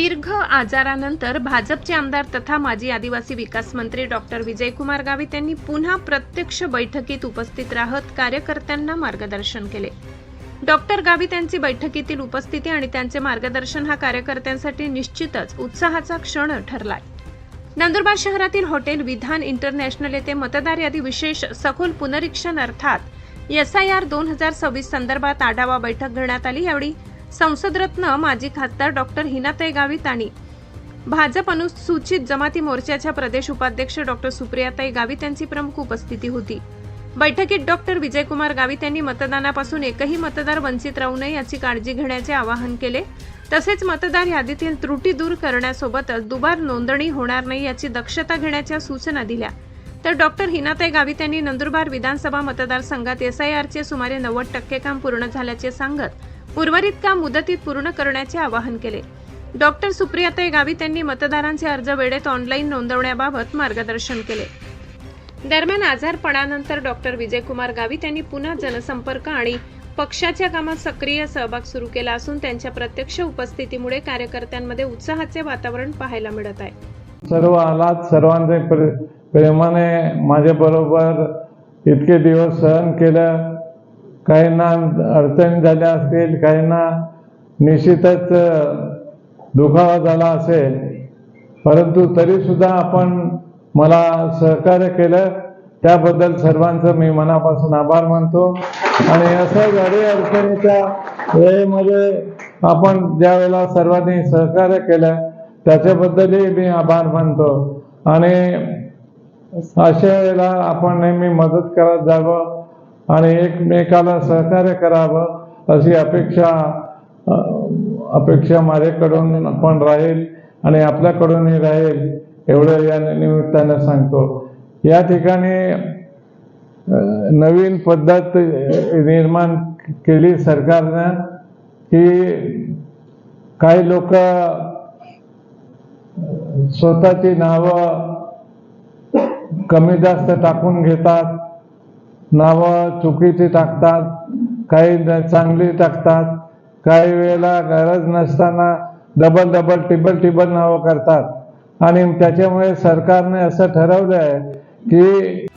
दीर्घ आजारानंतर भाजपचे आमदार तथा माजी आदिवासी विकास मंत्री डॉक्टर विजयकुमार गावित यांनी पुन्हा प्रत्यक्ष बैठकीत उपस्थित राहत कार्यकर्त्यांना मार्गदर्शन केले। डॉक्टर गावित यांची बैठकीतील उपस्थिती आणि त्यांचे मार्गदर्शन हा कार्यकर्त्यांसाठी निश्चितच उत्साहाचा क्षण ठरलाय। नंदुरबार शहरातील हॉटेल विधान इंटरनॅशनल येथे मतदार यादी विशेष सखोल पुनरीक्षण अर्थात SIR 2026 संदर्भात आढावा बैठक घेण्यात आली। यावेळी संसदरत्न माजी खासदार डॉक्टर हिनाताई गावित आणि भाजप अनुसूचित जमाती मोर्चाच्या प्रदेश उपाध्यक्ष डॉक्टर सुप्रियाताई गावित यांची प्रमुख उपस्थिती होती। बैठकीत डॉक्टर विजयकुमार गावित यांनी मतदानापासून एकही मतदार वंचित राहू नये याची काळजी घेण्याचे आवाहन केले। तसेच मतदार यादीतील त्रुटी दूर करण्यासोबतच दुबार नोंदणी होणार नाही याची दक्षता घेण्याच्या सूचना दिल्या। तर डॉक्टर हिनाताई गावित यांनी नंदुरबार विधानसभा मतदारसंघात SIR चे सुमारे 90% काम पूर्ण झाल्याचे सांगत उर्वरित काम मुदतीत पूर्ण करण्याचे आवाहन केले। डॉक्टर सुप्रियाताई गावित यांनी मतदारांचे अर्ज वेळेत ऑनलाईन नोंदवण्याबाबत मार्गदर्शन केले। दरम्यान आजारपणानंतर डॉक्टर विजयकुमार गावित यांनी पुन्हा जनसंपर्क आणि पक्षाच्या कामात सक्रिय सहभाग सुरू केला असून त्यांच्या प्रत्यक्ष उपस्थितीमुळे कार्यकर्त्यांमध्ये उत्साहाचे वातावरण पाहायला मिळत आहे। सर्व आलात, सर्वांचे प्रेमाने माझ्या बरोबर इतके दिवस सहन केलं। काहींना अडचणी झाल्या असतील, काहींना निश्चितच दुखावा झाला असेल, परंतु तरी सुद्धा आपण मला सहकार्य केलं त्याबद्दल सर्वांचं मी मनापासून आभार मानतो। आणि असं अडी अडचणीच्या वेळेमध्ये आपण ज्या वेळेला सर्वांनी सहकार्य केलं त्याच्याबद्दलही मी आभार मानतो। आणि अशा वेळेला आपण नेहमी मदत करत जावं आणि एकमेकाला सहकार्य करावं अशी अपेक्षा माझ्याकडून पण राहील आणि आपल्याकडूनही राहील एवढं या निमित्ताने सांगतो। या ठिकाणी नवीन पद्धत निर्माण केली सरकारनं की काही लोक स्वतःची नावं कमी जास्त टाकून घेतात, नावं चुकीची टाकतात, काही चांगली टाकतात, काही वेळेला गरज नसताना डबल टिबल नावं करतात। आणि त्याच्यामुळे सरकारने असं ठरवलं आहे की